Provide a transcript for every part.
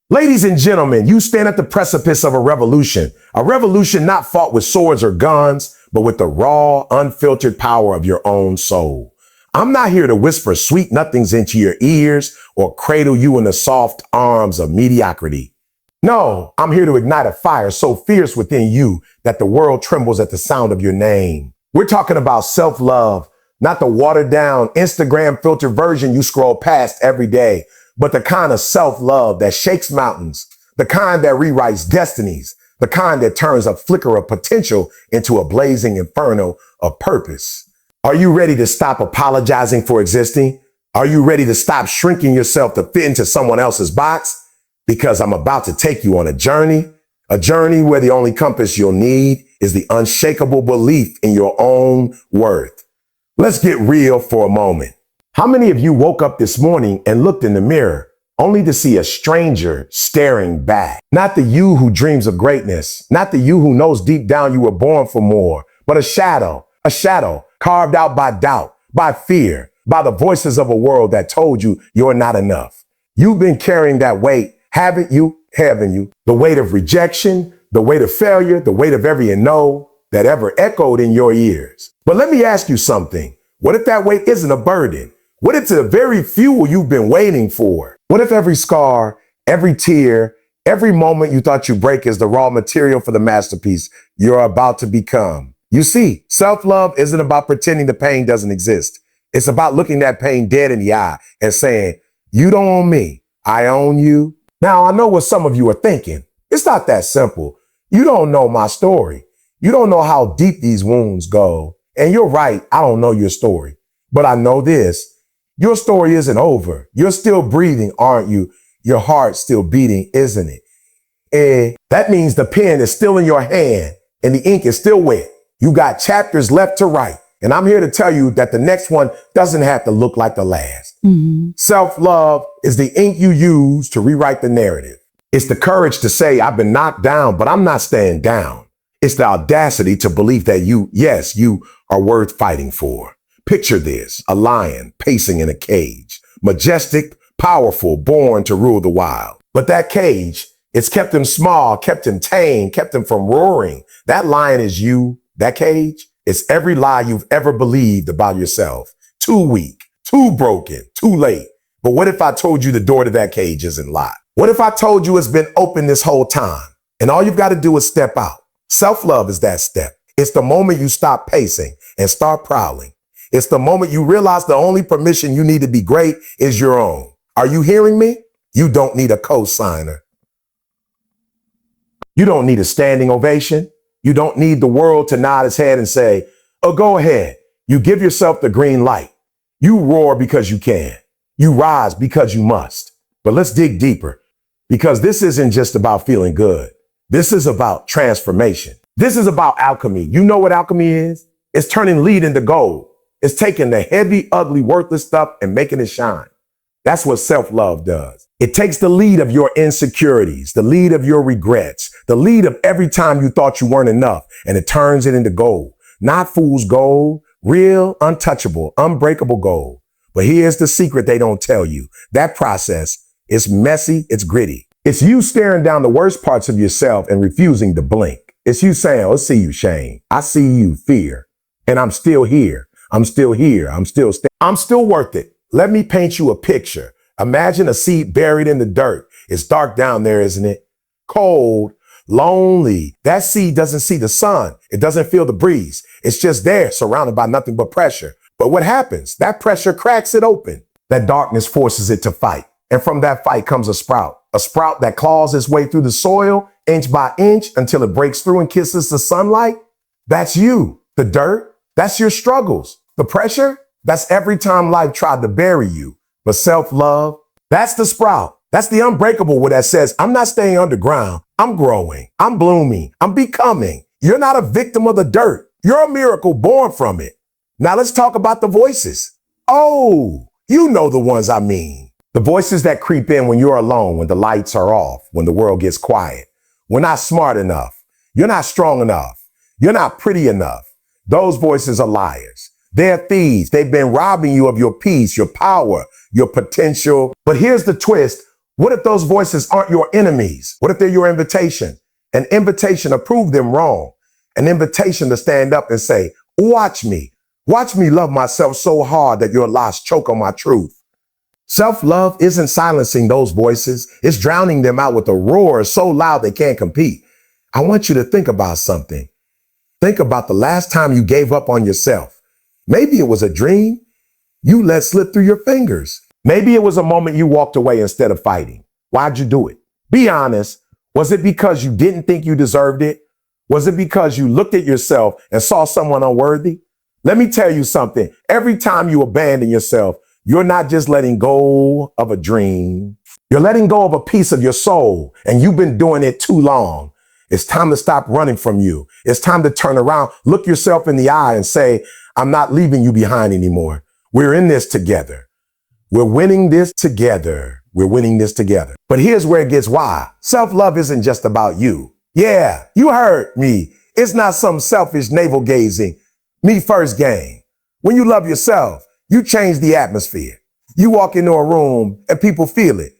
Ladies and gentlemen, you stand at the precipice of a revolution not fought with swords or guns, but with the raw, unfiltered power of your own soul. I'm not here to whisper sweet nothings into your ears or cradle you in the soft arms of mediocrity. No, I'm here to ignite a fire so fierce within you that the world trembles at the sound of your name. We're talking about self-love, not the watered down Instagram filter version you scroll past every day, but the kind of self-love that shakes mountains, the kind that rewrites destinies, the kind that turns a flicker of potential into a blazing inferno of purpose. Are you ready to stop apologizing for existing? Are you ready to stop shrinking yourself to fit into someone else's box? Because I'm about to take you on a journey where the only compass you'll need is the unshakable belief in your own worth. Let's get real for a moment. How many of you woke up this morning and looked in the mirror only to see a stranger staring back? Not the you who dreams of greatness, not the you who knows deep down you were born for more, but a shadow carved out by doubt, by fear, by the voices of a world that told you you're not enough. You've been carrying that weight, haven't you? The weight of rejection, the weight of failure, the weight of every no that ever echoed in your ears. But let me ask you something. What if that weight isn't a burden? What if it's the very fuel you've been waiting for? What if every scar, every tear, every moment you thought you'd break is the raw material for the masterpiece you're about to become? You see, self-love isn't about pretending the pain doesn't exist. It's about looking that pain dead in the eye and saying, you don't own me, I own you. Now, I know what some of you are thinking. It's not that simple. You don't know my story. You don't know how deep these wounds go. And you're right, I don't know your story. But I know this. Your story isn't over. You're still breathing, aren't you? Your heart's still beating, isn't it? And that means the pen is still in your hand and the ink is still wet. You got chapters left to write. And I'm here to tell you that the next one doesn't have to look like the last. Self-love is the ink you use to rewrite the narrative. It's the courage to say, I've been knocked down, but I'm not staying down. It's the audacity to believe that you are worth fighting for. Picture this, a lion pacing in a cage, majestic, powerful, born to rule the wild. But that cage, it's kept him small, kept him tame, kept him from roaring. That lion is you. That cage, it's every lie you've ever believed about yourself. Too weak, too broken, too late. But what if I told you the door to that cage isn't locked? What if I told you it's been open this whole time and all you've got to do is step out? Self-love is that step. It's the moment you stop pacing and start prowling. It's the moment you realize the only permission you need to be great is your own. Are you hearing me? You don't need a co-signer. You don't need a standing ovation. You don't need the world to nod its head and say, oh, go ahead. You give yourself the green light. You roar because you can. You rise because you must. But let's dig deeper, because this isn't just about feeling good. This is about transformation. This is about alchemy. You know what alchemy is? It's turning lead into gold. It's taking the heavy, ugly, worthless stuff and making it shine. That's what self-love does. It takes the lead of your insecurities, the lead of your regrets, the lead of every time you thought you weren't enough, and it turns it into gold. Not fool's gold, real, untouchable, unbreakable gold. But here's the secret they don't tell you. That process is messy, it's gritty. It's you staring down the worst parts of yourself and refusing to blink. It's you saying, oh, I see you, shame. I see you, fear. And I'm still here. I'm still here. I'm still worth it. Let me paint you a picture. Imagine a seed buried in the dirt. It's dark down there, isn't it? Cold, lonely. That seed doesn't see the sun. It doesn't feel the breeze. It's just there, surrounded by nothing but pressure. But what happens? That pressure cracks it open. That darkness forces it to fight. And from that fight comes a sprout that claws its way through the soil inch by inch until it breaks through and kisses the sunlight. That's you. The dirt, that's your struggles. The pressure, that's every time life tried to bury you. But self-love, that's the sprout. That's the unbreakable one that says, I'm not staying underground. I'm growing. I'm blooming. I'm becoming. You're not a victim of the dirt. You're a miracle born from it. Now let's talk about the voices. Oh, you know the ones I mean. The voices that creep in when you're alone, when the lights are off, when the world gets quiet. We're not smart enough. You're not strong enough. You're not pretty enough. Those voices are liars. They're thieves. They've been robbing you of your peace, your power, your potential. But here's the twist. What if those voices aren't your enemies? What if they're your invitation? An invitation to prove them wrong. An invitation to stand up and say, watch me. Watch me love myself so hard that your lies choke on my truth. Self-love isn't silencing those voices. It's drowning them out with a roar so loud they can't compete. I want you to think about something. Think about the last time you gave up on yourself. Maybe it was a dream you let slip through your fingers. Maybe it was a moment you walked away instead of fighting. Why'd you do it? Be honest. Was it because you didn't think you deserved it? Was it because you looked at yourself and saw someone unworthy? Let me tell you something. Every time you abandon yourself, you're not just letting go of a dream. You're letting go of a piece of your soul, and you've been doing it too long. It's time to stop running from you. It's time to turn around, look yourself in the eye and say, I'm not leaving you behind anymore. We're in this together. We're winning this together. We're winning this together. But here's where it gets wild. Self-love isn't just about you. Yeah, you heard me. It's not some selfish navel gazing, me first game. When you love yourself, you change the atmosphere. You walk into a room and people feel it.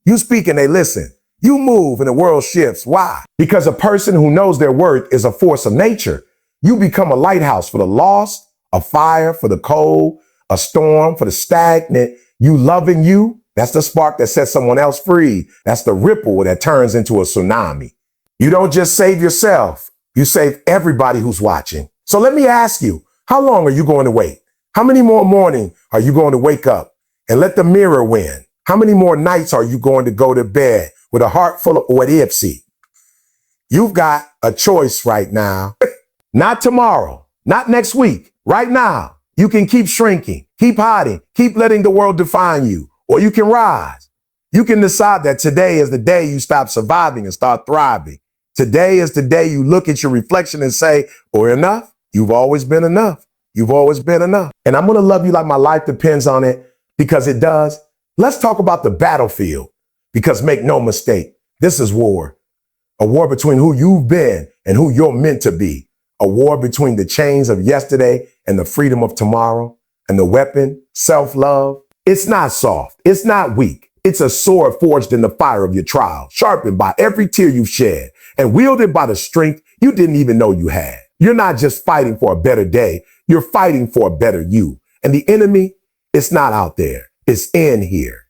You speak and they listen. You move and the world shifts. Why? Because a person who knows their worth is a force of nature. You become a lighthouse for the lost, a fire for the cold, a storm for the stagnant. You loving you, that's the spark that sets someone else free. That's the ripple that turns into a tsunami. You don't just save yourself, you save everybody who's watching. So let me ask you, how long are you going to wait? How many more mornings are you going to wake up and let the mirror win? How many more nights are you going to go to bed with a heart full of what ifs? You've got a choice right now. Not tomorrow, not next week, right now. You can keep shrinking, keep hiding, keep letting the world define you, or you can rise. You can decide that today is the day you stop surviving and start thriving. Today is the day you look at your reflection and say, or enough, you've always been enough. You've always been enough. And I'm going to love you like my life depends on it, because it does. Let's talk about the battlefield, because make no mistake, this is war. A war between who you've been and who you're meant to be. A war between the chains of yesterday and the freedom of tomorrow. And the weapon, self-love, it's not soft. It's not weak. It's a sword forged in the fire of your trial, sharpened by every tear you've shed, and wielded by the strength you didn't even know you had. You're not just fighting for a better day. You're fighting for a better you. And the enemy, it's not out there. It's in here.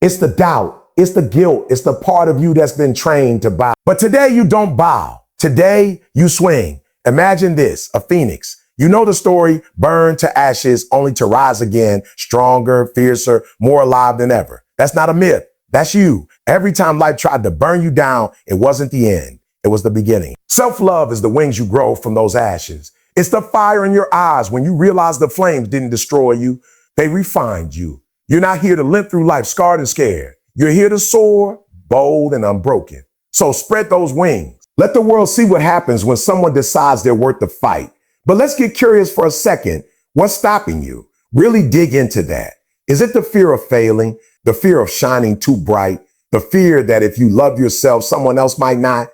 It's the doubt. It's the guilt. It's the part of you that's been trained to bow. But today you don't bow. Today you swing. Imagine this, a phoenix. You know the story, burned to ashes only to rise again, stronger, fiercer, more alive than ever. That's not a myth. That's you. Every time life tried to burn you down, it wasn't the end. It was the beginning. Self-love is the wings you grow from those ashes. It's the fire in your eyes when you realize the flames didn't destroy you. They refined you. You're not here to limp through life scarred and scared. You're here to soar, bold and unbroken. So spread those wings. Let the world see what happens when someone decides they're worth the fight. But let's get curious for a second. What's stopping you? Really dig into that. Is it the fear of failing? The fear of shining too bright? The fear that if you love yourself, someone else might not?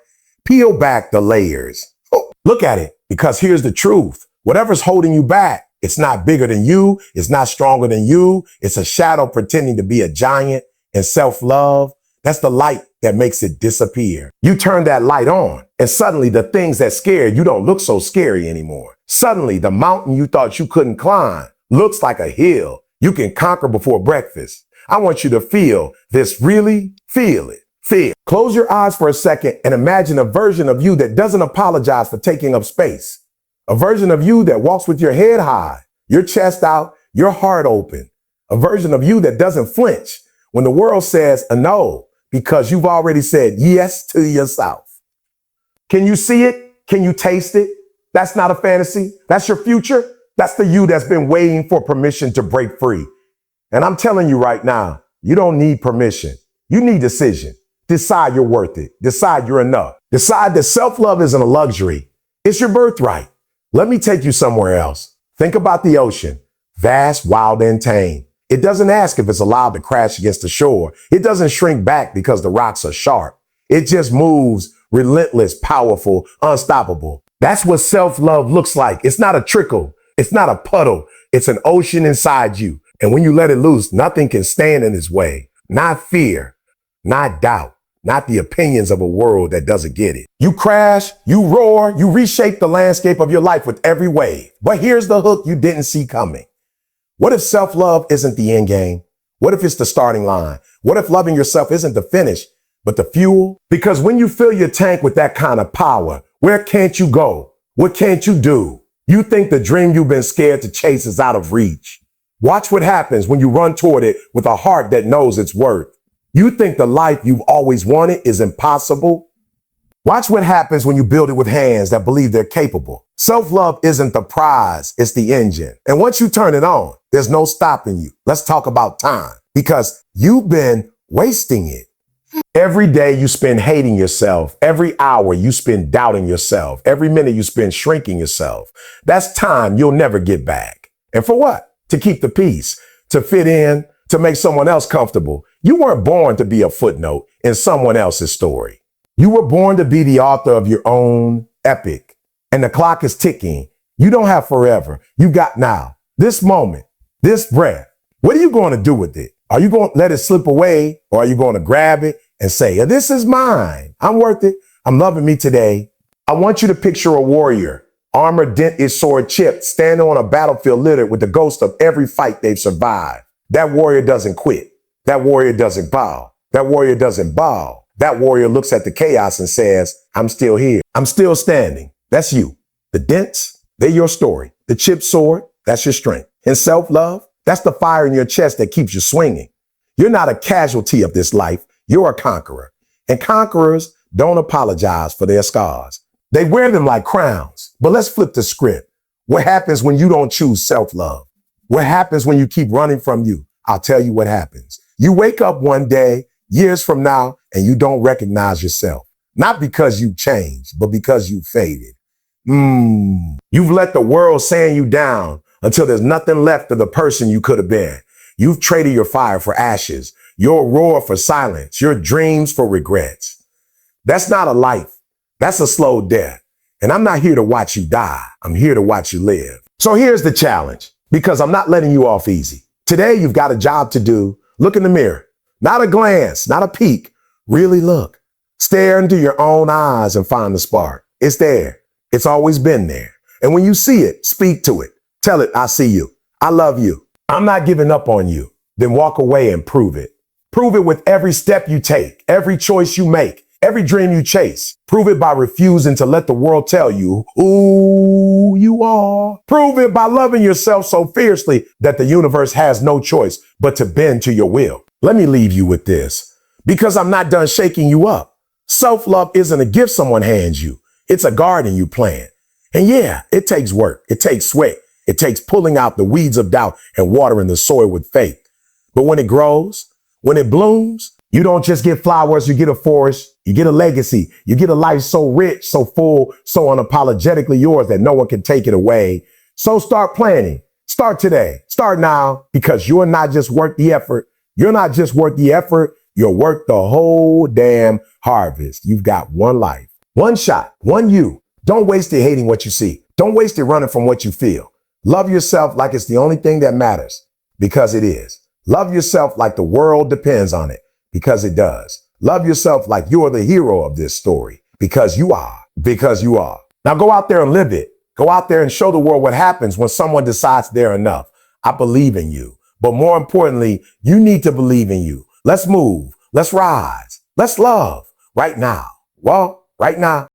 Peel back the layers. Oh, look at it, because here's the truth. Whatever's holding you back, it's not bigger than you. It's not stronger than you. It's a shadow pretending to be a giant. And self-love, that's the light that makes it disappear. You turn that light on, and suddenly the things that scared you don't look so scary anymore. Suddenly the mountain you thought you couldn't climb looks like a hill you can conquer before breakfast. I want you to feel this, really feel it. Feel. Close your eyes for a second and imagine a version of you that doesn't apologize for taking up space. A version of you that walks with your head high, your chest out, your heart open. A version of you that doesn't flinch when the world says a no, because you've already said yes to yourself. Can you see it? Can you taste it? That's not a fantasy. That's your future. That's the you that's been waiting for permission to break free. And I'm telling you right now, you don't need permission. You need decision. Decide you're worth it. Decide you're enough. Decide that self-love isn't a luxury. It's your birthright. Let me take you somewhere else. Think about the ocean. Vast, wild, and tame. It doesn't ask if it's allowed to crash against the shore. It doesn't shrink back because the rocks are sharp. It just moves, relentless, powerful, unstoppable. That's what self-love looks like. It's not a trickle. It's not a puddle. It's an ocean inside you. And when you let it loose, nothing can stand in its way. not fear, not doubt, not the opinions of a world that doesn't get it. You crash, you roar, you reshape the landscape of your life with every wave. But here's the hook you didn't see coming. What if self-love isn't the end game? What if it's the starting line? What if loving yourself isn't the finish, but the fuel? Because when you fill your tank with that kind of power, where can't you go? What can't you do? You think the dream you've been scared to chase is out of reach. Watch what happens when you run toward it with a heart that knows its worth. You think the life you've always wanted is impossible? Watch what happens when you build it with hands that believe they're capable. Self-love isn't the prize, it's the engine. And once you turn it on, there's no stopping you. Let's talk about time, because you've been wasting it. Every day you spend hating yourself. Every hour you spend doubting yourself. Every minute you spend shrinking yourself. That's time you'll never get back. And for what? To keep the peace, to fit in, to make someone else comfortable. You weren't born to be a footnote in someone else's story. You were born to be the author of your own epic. And the clock is ticking. You don't have forever. You got now. This moment, this breath. What are you going to do with it? Are you going to let it slip away, or are you going to grab it and say, this is mine. I'm worth it. I'm loving me today. I want you to picture a warrior, armor dented, sword chipped, standing on a battlefield littered with the ghost of every fight they've survived. That warrior doesn't quit. That warrior doesn't bow. That warrior doesn't bow. That warrior looks at the chaos and says, I'm still here. I'm still standing. That's you. The dents, they're your story. The chipped sword, that's your strength. And self-love, that's the fire in your chest that keeps you swinging. You're not a casualty of this life. You're a conqueror. And conquerors don't apologize for their scars. They wear them like crowns. But let's flip the script. What happens when you don't choose self-love? What happens when you keep running from you? I'll tell you what happens. You wake up one day, years from now, and you don't recognize yourself. Not because you changed, but because you faded. You've let the world sand you down until there's nothing left of the person you could have been. You've traded your fire for ashes, your roar for silence, your dreams for regrets. That's not a life. That's a slow death. And I'm not here to watch you die. I'm here to watch you live. So here's the challenge, because I'm not letting you off easy. Today, you've got a job to do. Look in the mirror. Not a glance, not a peek. Really look. Stare into your own eyes and find the spark. It's there. It's always been there. And when you see it, speak to it. Tell it, I see you. I love you. I'm not giving up on you. Then walk away and prove it. Prove it with every step you take, every choice you make, every dream you chase. Prove it by refusing to let the world tell you who you are. Prove it by loving yourself so fiercely that the universe has no choice but to bend to your will. Let me leave you with this, because I'm not done shaking you up. Self-love isn't a gift someone hands you. It's a garden you plant. And yeah, it takes work. It takes sweat. It takes pulling out the weeds of doubt and watering the soil with faith. But when it grows, when it blooms, you don't just get flowers, you get a forest, you get a legacy, you get a life so rich, so full, so unapologetically yours that no one can take it away. So start planning. Start today. Start now, because you're not just worth the effort. You're not just worth the effort. You're worth the whole damn harvest. You've got one life, one shot, one you. Don't waste it hating what you see. Don't waste it running from what you feel. Love yourself like it's the only thing that matters, because it is. Love yourself like the world depends on it, because it does. Love yourself like you're the hero of this story, because you are. Because you are. Now go out there and live it. Go out there and show the world what happens when someone decides they're enough. I believe in you. But more importantly, you need to believe in you. Let's move. Let's rise. Let's love right now. Well, right now.